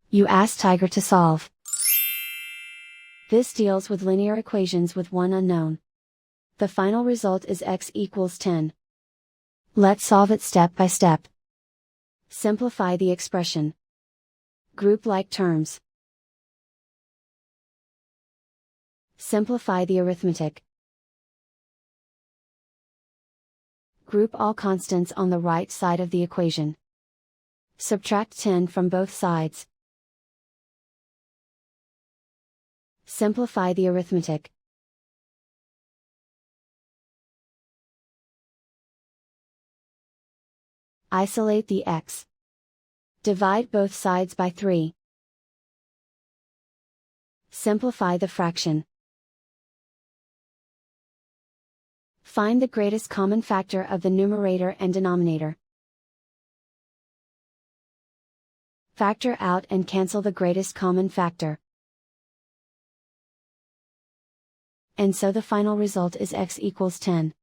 You ask Tiger to solve. This deals with linear equations with one unknown. The final result is x equals 10. Let's solve it step by step. Simplify the expression. Group like terms. Simplify the arithmetic. Group all constants on the right side of the equation. Subtract 10 from both sides. Simplify the arithmetic. Isolate the x. Divide both sides by 3. Simplify the fraction. Find the greatest common factor of the numerator and denominator. Factor out and cancel the greatest common factor. And so the final result is x equals 10.